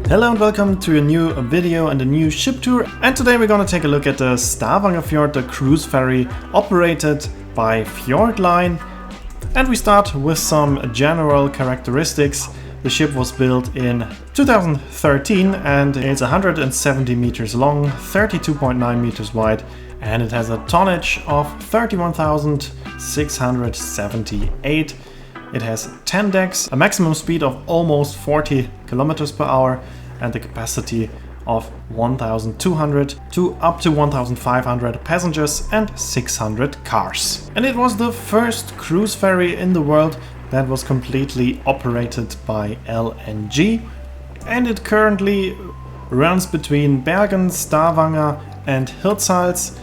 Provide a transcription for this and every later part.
Hello and welcome to a new video and a new ship tour, and today we're gonna take a look at the Stavangerfjord, the cruise ferry operated by Fjord Line. And we start with some general characteristics. The ship was built in 2013 and it's 170 meters long, 32.9 meters wide, and it has a tonnage of 31,678. It has 10 decks, a maximum speed of almost 40 kilometers per hour, and a capacity of 1,200 to up to 1,500 passengers and 600 cars. And it was the first cruise ferry in the world that was completely operated by LNG, and it currently runs between Bergen, Stavanger and Hirtshals,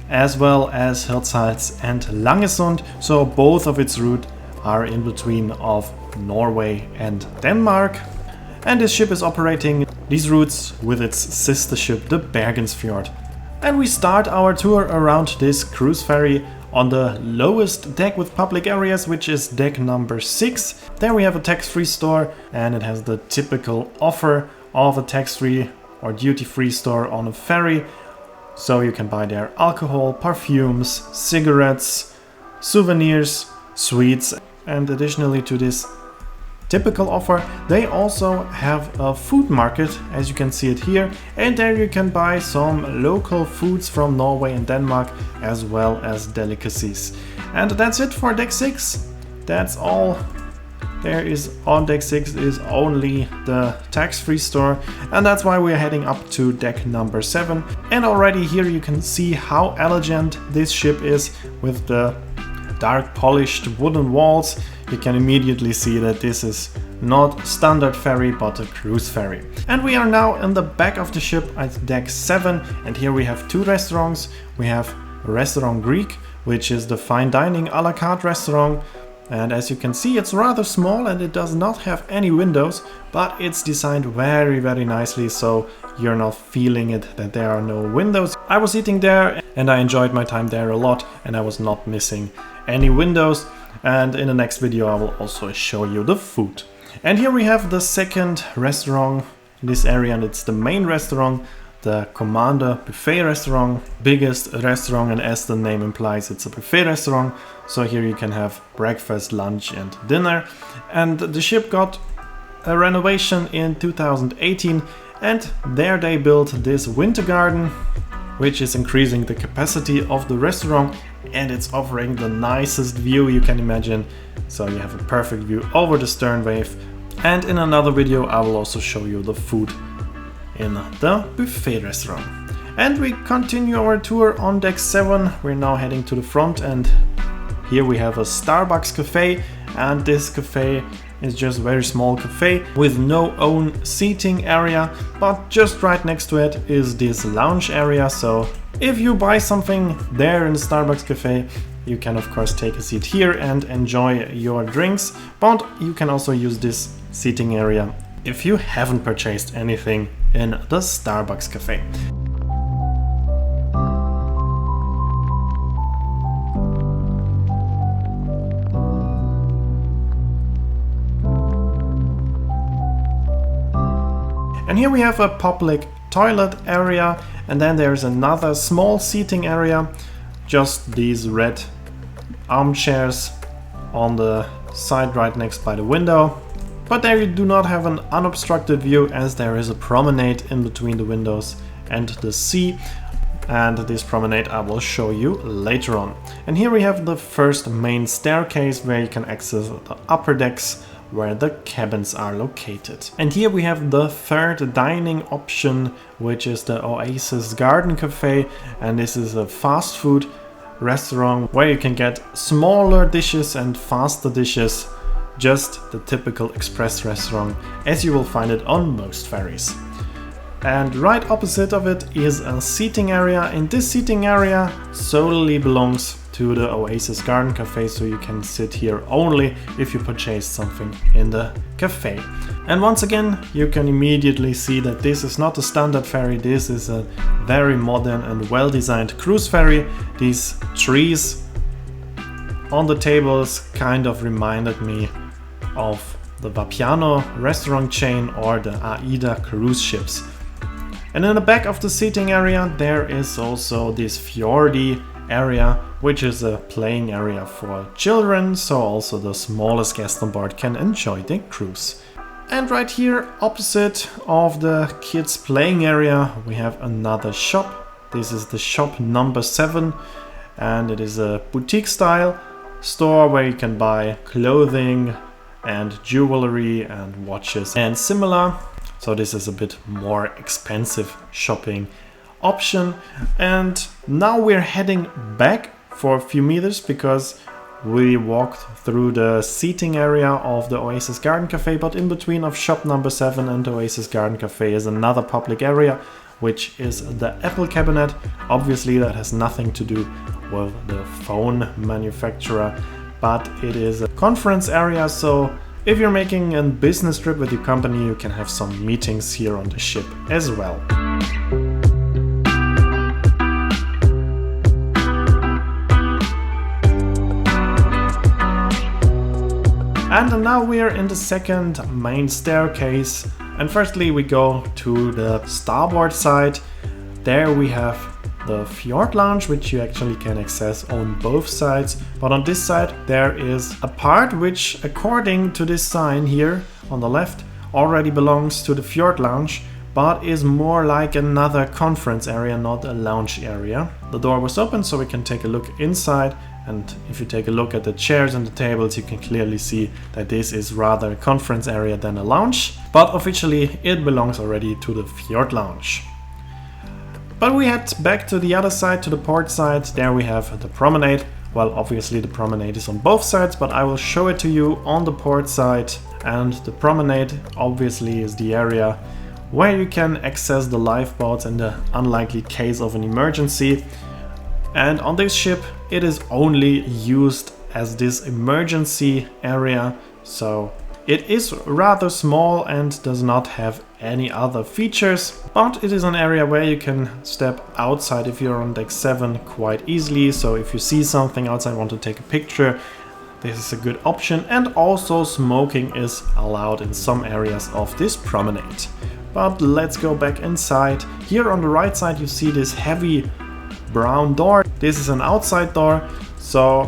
as well as Hirtshals and Langesund, so both of its routes are in between of Norway and Denmark. And this ship is operating these routes with its sister ship, the Bergensfjord. And we start our tour around this cruise ferry on the lowest deck with public areas, which is deck number 6. There we have a tax-free store, and it has the typical offer of a tax-free or duty-free store on a ferry. So you can buy there alcohol, perfumes, cigarettes, souvenirs, sweets, and additionally to this typical offer, they also have a food market, as you can see it here, and there you can buy some local foods from Norway and Denmark, as well as delicacies. And that's it for deck 6. That's all there is on deck 6, is only the tax-free store, and that's why we're heading up to deck number 7. And already here you can see how elegant this ship is with the dark polished wooden walls. You can immediately see that this is not standard ferry but a cruise ferry. And we are now in the back of the ship at deck 7, and here we have two restaurants. We have Restaurant Greek, which is the fine dining a la carte restaurant, and as you can see it's rather small and it does not have any windows, but it's designed very nicely, so you're not feeling it that there are no windows. I was eating there and I enjoyed my time there a lot, and I was not missing any windows. And in the next video I will also show you the food. And here we have the second restaurant in this area, and it's the main restaurant, the Commander Buffet restaurant, biggest restaurant, and as the name implies it's a buffet restaurant. So here you can have breakfast, lunch and dinner. And the ship got a renovation in 2018, and there they built this winter garden, which is increasing the capacity of the restaurant, and it's offering the nicest view you can imagine. So you have a perfect view over the stern wave. And in another video I will also show you the food in the buffet restaurant. And we continue our tour on deck 7. We're now heading to the front, and here we have a Starbucks cafe, and this cafe is just a very small cafe with no own seating area, but just right next to it is this lounge area. So if you buy something there in the Starbucks cafe, you can of course take a seat here and enjoy your drinks, but you can also use this seating area if you haven't purchased anything in the Starbucks cafe. And here we have a public toilet area, and then there's another small seating area, just these red armchairs on the side right next by the window. But there you do not have an unobstructed view, as there is a promenade in between the windows and the sea, and this promenade I will show you later on. And here we have the first main staircase where you can access the upper decks where the cabins are located. And here we have the third dining option, which is the Oasis Garden Cafe, and this is a fast food restaurant where you can get smaller dishes and faster dishes, just the typical express restaurant as you will find it on most ferries. And right opposite of it is a seating area, and this seating area solely belongs to the Oasis Garden Cafe, so you can sit here only if you purchase something in the cafe. And once again you can immediately see that this is not a standard ferry, this is a very modern and well designed cruise ferry. These trees on the tables kind of reminded me of the Vapiano restaurant chain or the AIDA cruise ships. And in the back of the seating area there is also this Fjordy area, which is a playing area for children, so also the smallest guest on board can enjoy the cruise. And right here opposite of the kids playing area we have another shop. This is the shop number 7 and it is a boutique style store where you can buy clothing and jewelry and watches and similar. So this is a bit more expensive shopping option. And now we're heading back for a few meters because we walked through the seating area of the Oasis Garden Cafe, but in between of shop number 7 and the Oasis Garden Cafe is another public area, which is the Apple cabinet. Obviously that has nothing to do with the phone manufacturer, but it is a conference area, so if you're making a business trip with your company you can have some meetings here on the ship as well. And now we are in the second main staircase, and firstly we go to the starboard side. There we have the Fjord Lounge, which you actually can access on both sides, but on this side there is a part which, according to this sign here on the left, already belongs to the Fjord Lounge, but is more like another conference area, not a lounge area. The door was open so we can take a look inside, and if you take a look at the chairs and the tables you can clearly see that this is rather a conference area than a lounge, but officially it belongs already to the Fjord Lounge. But we head back to the other side, to the port side. There we have the promenade. Well, obviously the promenade is on both sides, but I will show it to you on the port side. And the promenade obviously is the area where you can access the lifeboats in the unlikely case of an emergency. And on this ship it is only used as this emergency area, so it is rather small and does not have any other features, but it is an area where you can step outside if you're on deck 7 quite easily. So if you see something outside, want to take a picture, this is a good option. And also smoking is allowed in some areas of this promenade. But let's go back inside. Here on the right side you see this heavy brown door. This is an outside door, so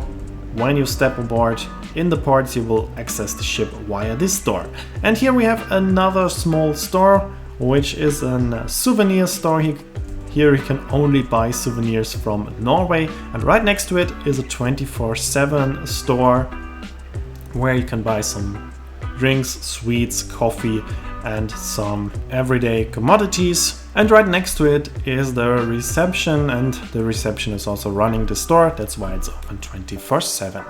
when you step aboard in the ports you will access the ship via this door. And here we have another small store, which is a souvenir store. Here you can only buy souvenirs from Norway, and right next to it is a 24/7 store where you can buy some drinks, sweets, coffee and some everyday commodities. And right next to it is the reception, and the reception is also running the store. That's why it's open 24/7.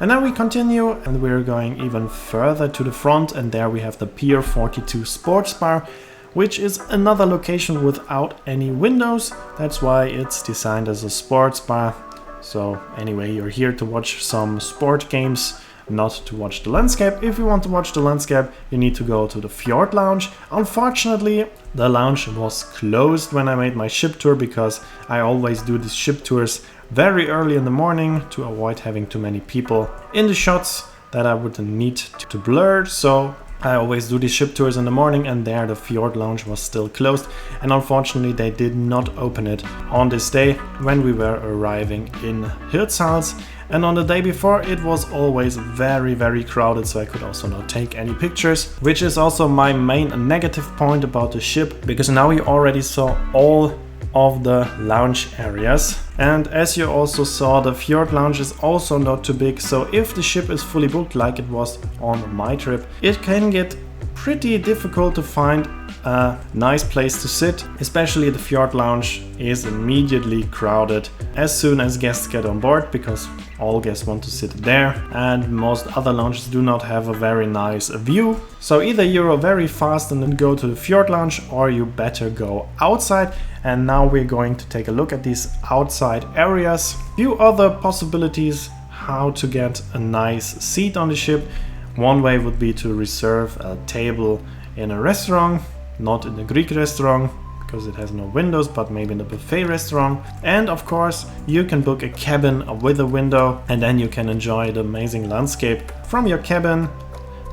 And then we continue and we're going even further to the front, and there we have the Pier 42 Sports Bar, which is another location without any windows. That's why it's designed as a sports bar. So anyway, you're here to watch some sport games, not to watch the landscape. If you want to watch the landscape, you need to go to the Fjord Lounge. Unfortunately, the lounge was closed when I made my ship tour, because I always do these ship tours very early in the morning to avoid having too many people in the shots that I would need to blur. So I always do these ship tours in the morning, and there the Fjord Lounge was still closed, and unfortunately they did not open it on this day when we were arriving in Hirtshals. And on the day before it was always very crowded, so I could also not take any pictures, which is also my main negative point about the ship, because now you already saw all of the lounge areas. And as you also saw, the Fjord Lounge is also not too big, so if the ship is fully booked like it was on my trip, it can get pretty difficult to find a nice place to sit. Especially the Fjord Lounge is immediately crowded as soon as guests get on board, because all guests want to sit there, and most other lounges do not have a very nice view. So either you're very fast and then go to the Fjord Lounge, or you better go outside. And now we're going to take a look at these outside areas. Few other possibilities how to get a nice seat on the ship. One way would be to reserve a table in a restaurant, not in a Greek restaurant because it has no windows, but maybe in a buffet restaurant. And of course you can book a cabin with a window, and then you can enjoy the amazing landscape from your cabin.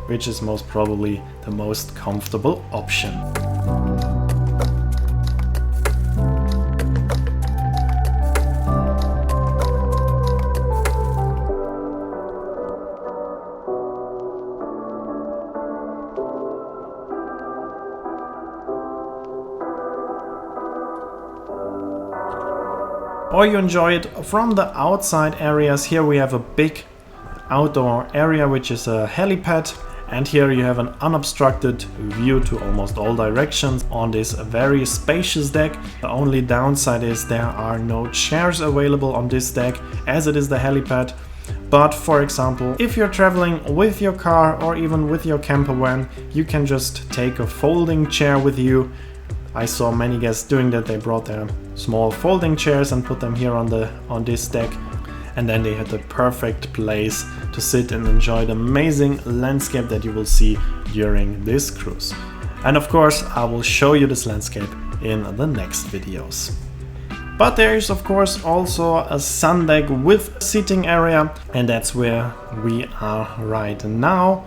which is most probably the most comfortable option. Or you enjoy it from the outside areas. Here we have a big outdoor area, which is a helipad, and here you have an unobstructed view to almost all directions on this very spacious deck. The only downside is there are no chairs available on this deck, as it is the helipad. But for example, if you're traveling with your car or even with your camper van, you can just take a folding chair with you. I saw many guests doing that. They brought their small folding chairs and put them here on this deck, and then they had the perfect place to sit and enjoy the amazing landscape that you will see during this cruise. And of course, I will show you this landscape in the next videos. But there is of course also a sun deck with seating area, and that's where we are right now.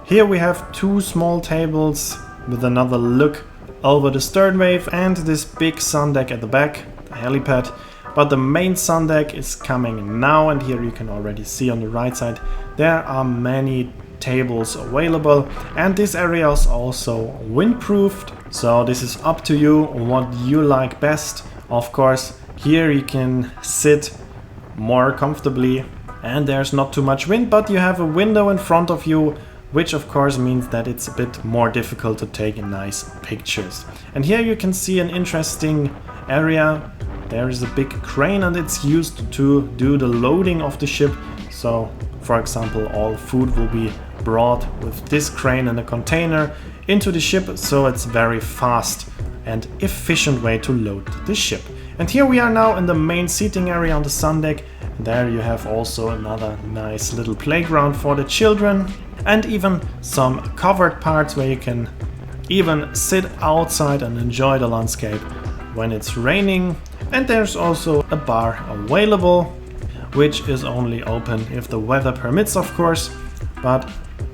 Here we have two small tables with another look over the stern wave and this big sun deck at the back, the helipad. But the main sun deck is coming now, and here you can already see on the right side there are many tables available, and this area is also windproofed, so this is up to you what you like best. Of course, here you can sit more comfortably and there's not too much wind, but you have a window in front of you, which of course means that it's a bit more difficult to take nice pictures. And here you can see an interesting area. There is a big crane and it's used to do the loading of the ship. So for example, all food will be brought with this crane and a container into the ship, so it's very fast and efficient way to load the ship. And here we are now in the main seating area on the sun deck. There you have also another nice little playground for the children, and even some covered parts where you can even sit outside and enjoy the landscape when it's raining. And there's also a bar available, which is only open if the weather permits, of course. But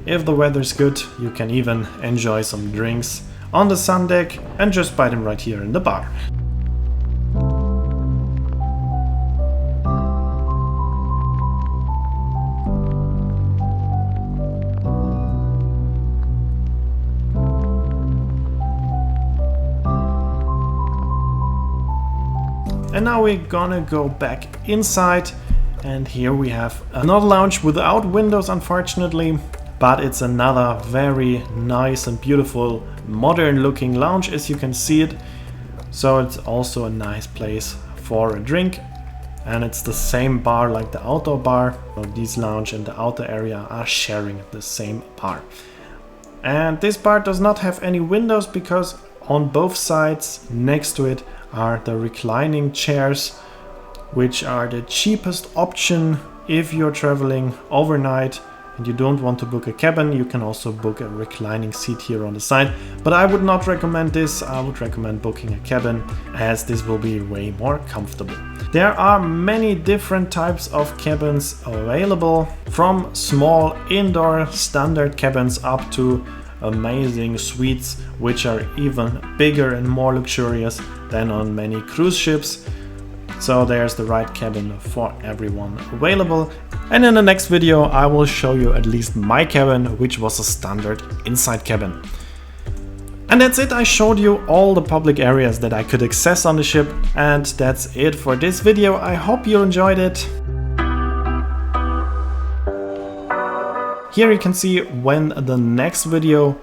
if the weather's good, you can even enjoy some drinks on the sun deck and just buy them right here in the bar. And now we're gonna go back inside, and here we have another lounge without windows, unfortunately, but it's another very nice and beautiful modern looking lounge, as you can see it. So it's also a nice place for a drink, and it's the same bar like the outdoor bar. So this lounge and the outer area are sharing the same bar. And this bar does not have any windows because on both sides next to it are the reclining chairs, which are the cheapest option if you're traveling overnight and you don't want to book a cabin. You can also book a reclining seat here on the side, but I would not recommend this. I would recommend booking a cabin, as this will be way more comfortable. There are many different types of cabins available, from small indoor standard cabins up to amazing suites, which are even bigger and more luxurious than on many cruise ships. So there's the right cabin for everyone available. And in the next video I will show you at least my cabin, which was a standard inside cabin. And that's it. I showed you all the public areas that I could access on the ship, and that's it for this video. I hope you enjoyed it. Here you can see when the next video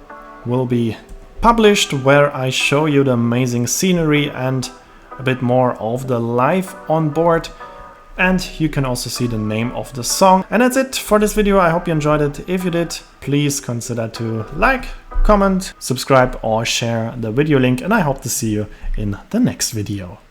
will be published, where I show you the amazing scenery and a bit more of the life on board. And you can also see the name of the song. And that's it for this video. I hope you enjoyed it. If you did, please consider to like, comment, subscribe or share the video link, and I hope to see you in the next video.